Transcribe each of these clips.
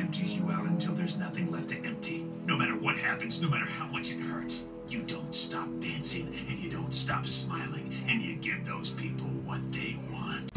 empties you out until there's nothing left to empty. No matter what happens, no matter how much it hurts, you don't stop dancing and you don't stop smiling and you give those people what they want.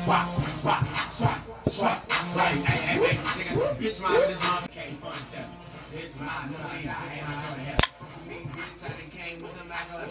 Wah, wah, swat, swat. Hey, nigga, bitch, my this motherfucker came for himself. It's my ain't I gonna help. Bitch, I done came with a Mac on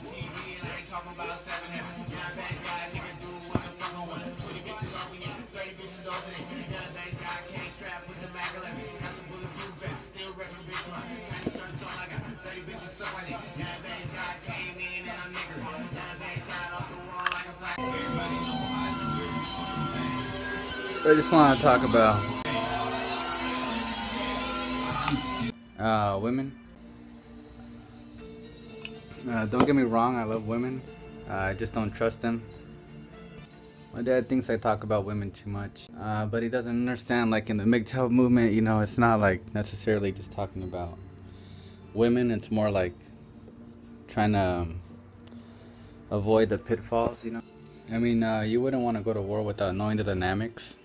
TV and I ain't talking about 7 heaven. Now bad guy, nigga, do what the fuck I want. 20 bitches over here, 30 bitches over there. Now bad guy can't strap with the Mac 11. Got some bulletproof vests, still reppin' bitch man. Kind of certain tone I got 30 bitches so I think. Now bad guy came in and I'm nigga. Now bad guy off the wall like a flag. Everybody know I do every fucking thing. So I just want to talk about women. Don't get me wrong, I love women. I just don't trust them. My dad thinks I talk about women too much, but he doesn't understand, like in the MGTOW movement, you know, it's not like necessarily just talking about women. It's more like trying to avoid the pitfalls, you know. I mean, you wouldn't want to go to war without knowing the dynamics.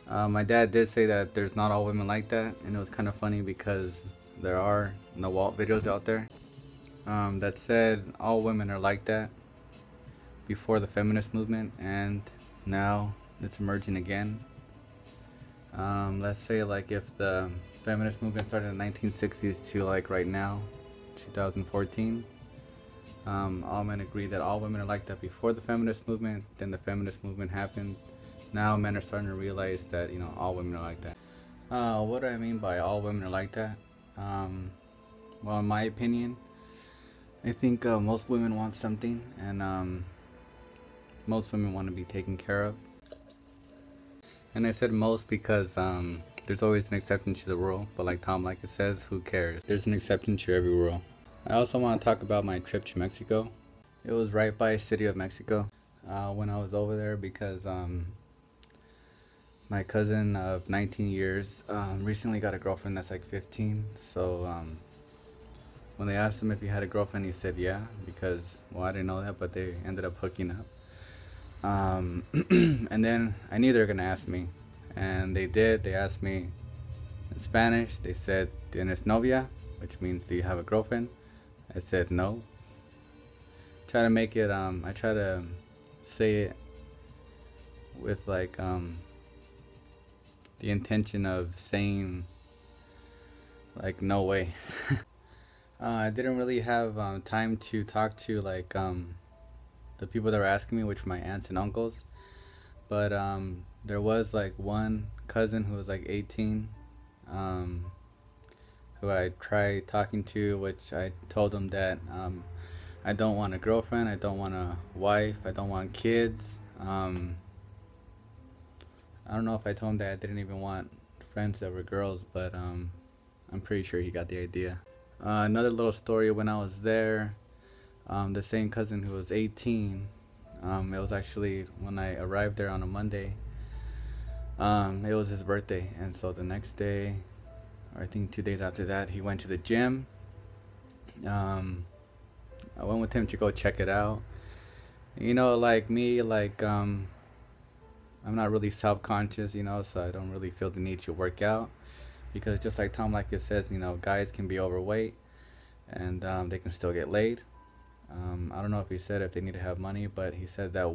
My dad did say that there's not all women like that, and it was kind of funny because there are no Walt videos out there that said all women are like that before the feminist movement, and now it's emerging again. Let's say like if the feminist movement started in the 1960s to like right now, 2014, all men agree that all women are like that before the feminist movement. Then the feminist movement happened. Now men are starting to realize that, you know, all women are like that. What do I mean by all women are like that? Well, in my opinion, I think most women want something, and most women want to be taken care of. And I said most because there's always an exception to the rule, but like Tom Likas says, who cares? There's an exception to every rule. I also want to talk about my trip to Mexico. It was right by City of Mexico when I was over there because my cousin of 19 years recently got a girlfriend that's like 15. So when they asked him if he had a girlfriend, he said yeah, because, well, I didn't know that, but they ended up hooking up. And then I knew they were gonna ask me, and they did. They asked me in Spanish. They said, "Tienes novia?" which means, do you have a girlfriend? I said no. Try to make it, I try to say it with like the intention of saying like no way. I didn't really have time to talk to like the people that were asking me, which were my aunts and uncles, but there was like one cousin who was like 18 who I tried talking to, which I told him that I don't want a girlfriend, I don't want a wife, I don't want kids. I don't know if I told him that I didn't even want friends that were girls, but I'm pretty sure he got the idea. Another little story, when I was there, the same cousin who was 18, it was actually when I arrived there on a Monday, it was his birthday, and so the next day, or I think 2 days after that, he went to the gym. I went with him to go check it out. You know, like me, like I'm not really self-conscious, you know, so I don't really feel the need to work out, because just like Tom Likas says, you know, guys can be overweight and they can still get laid. I don't know if he said if they need to have money, but he said that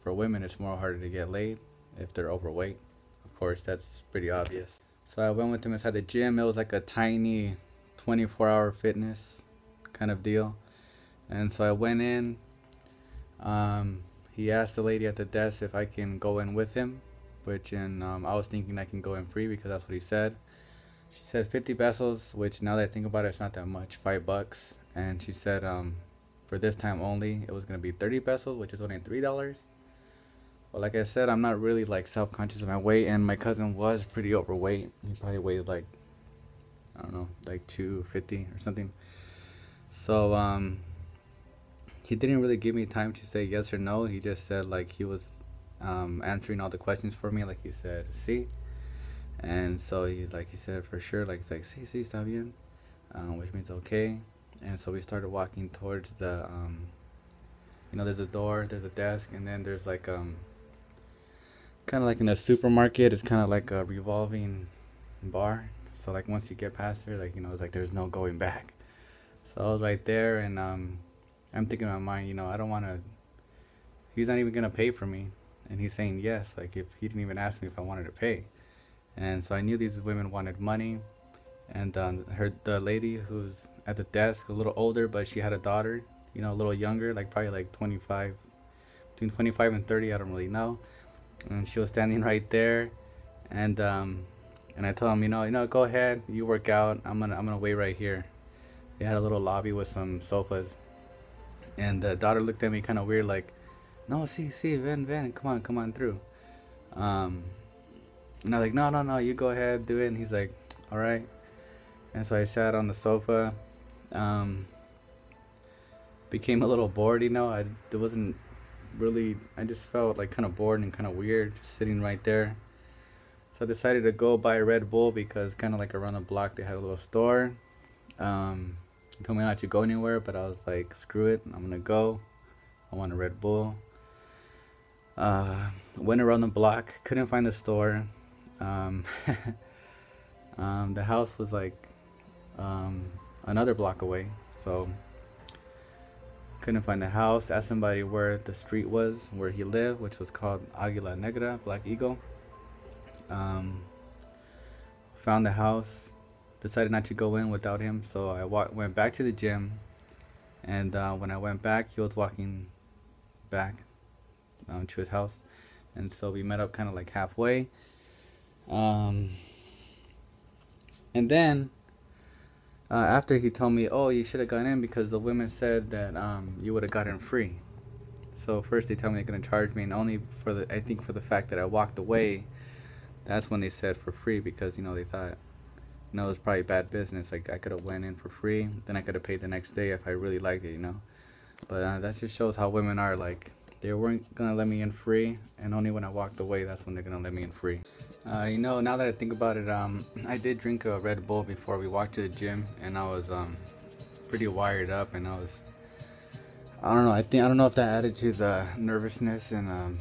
for women it's more harder to get laid if they're overweight. Of course, that's pretty obvious. So I went with him inside the gym. It was like a tiny 24-hour fitness kind of deal, and so I went in. He asked the lady at the desk if I can go in with him, which I was thinking I can go in free because that's what he said. She said 50 pesos, which now that I think about it, it's not that much, $5. And she said for this time only, it was going to be 30 pesos, which is only $3. Well, like I said, I'm not really like self-conscious of my weight, and my cousin was pretty overweight. He probably weighed like, I don't know, like 250 or something. So he didn't really give me time to say yes or no. He just said like he was answering all the questions for me. Like he said, "Sí," and so he said for sure, like he's like, "Sí, sí, está bien," which means okay. And so we started walking towards the you know, there's a door, there's a desk, and then there's like kind of like in a supermarket. It's kind of like a revolving bar. So like once you get past there, like, you know, it's like there's no going back. So I was right there, and I'm thinking in my mind, you know, I don't want to. He's not even gonna pay for me, and he's saying yes. Like if he didn't even ask me if I wanted to pay, and so I knew these women wanted money, and the lady who's at the desk, a little older, but she had a daughter, you know, a little younger, like probably like 25, between 25 and 30, I don't really know, and she was standing right there, and I told him, you know, go ahead, you work out. I'm gonna wait right here. They had a little lobby with some sofas, and the daughter looked at me kind of weird, like, no, see, ven, come on through. And I was like, no, you go ahead, do it. And he's like, all right. And so I sat on the sofa. Became a little bored, you know. It wasn't really. I just felt like kind of bored and kind of weird, just sitting right there. So I decided to go buy a Red Bull because kind of like around the block they had a little store. They told me not to go anywhere, but I was like, screw it, I'm gonna go. I want a Red Bull. Went around the block, couldn't find the store. The house was like another block away, so couldn't find the house. Asked somebody where the street was where he lived, which was called Aguila Negra, Black Eagle. Found the house, decided not to go in without him, so I went back to the gym, and when I went back, he was walking back to his house, and so we met up kind of like halfway, and then after he told me, oh, you should have gone in because the women said that you would have gotten free. So first they tell me they're gonna charge me, and only for the, I think for the fact that I walked away, that's when they said for free, because, you know, they thought, you know, it was probably bad business. Like I could have went in for free, then I could have paid the next day if I really liked it, you know. But that just shows how women are. Like they weren't gonna let me in free, and only when I walked away, that's when they're gonna let me in free. You know, now that I think about it, I did drink a Red Bull before we walked to the gym, and I was pretty wired up, and I don't know. I don't know if that added to the nervousness, and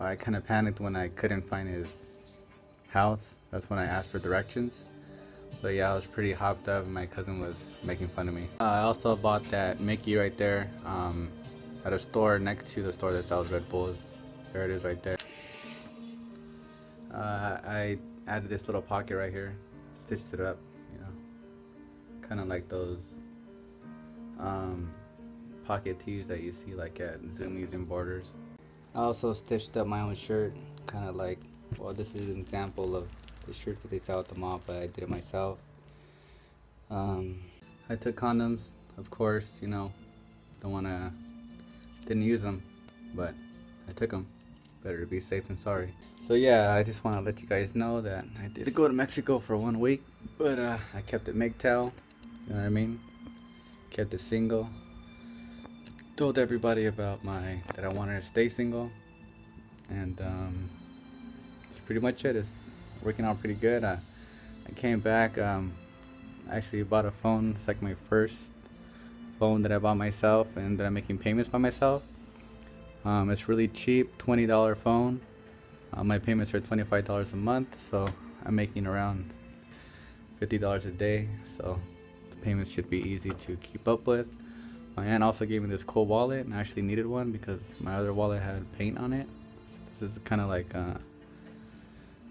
I kind of panicked when I couldn't find his house. That's when I asked for directions. But yeah, I was pretty hopped up, and my cousin was making fun of me. I also bought that Mickey right there at a store next to the store that sells Red Bulls. There it is right there. I added this little pocket right here, stitched it up, you know, kind of like those pocket tees that you see like at Zoomies and Borders. I also stitched up my own shirt, kind of like, well, this is an example of the shirts that they sell at the mall, but I did it myself. I took condoms, of course, you know, didn't use them, but I took them. Better to be safe than sorry. So yeah, I just want to let you guys know that I did go to Mexico for 1 week, but I kept it MGTOW, you know what I mean? Kept it single. Told everybody about that I wanted to stay single, and that's pretty much it. It's working out pretty good. I came back. I actually bought a phone. It's like my first phone that I bought myself and that I'm making payments by myself. It's really cheap, $20 phone. My payments are $25 a month, so I'm making around $50 a day. So the payments should be easy to keep up with. My aunt also gave me this cool wallet, and I actually needed one because my other wallet had paint on it. So this is kind of like, I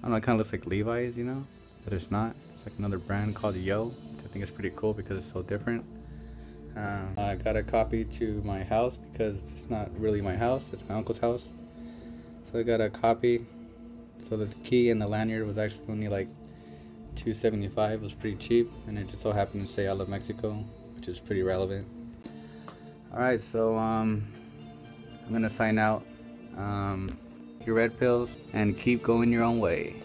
don't know, it kind of looks like Levi's, you know, but it's not. It's like another brand called Yo, which I think is pretty cool because it's so different. I got a copy to my house because it's not really my house, it's my uncle's house. So I got a copy. So the key and the lanyard was actually only like $2.75. It was pretty cheap, and it just so happened to say I love Mexico, which is pretty relevant. Alright, so I'm gonna sign out. Your red pills, and keep going your own way.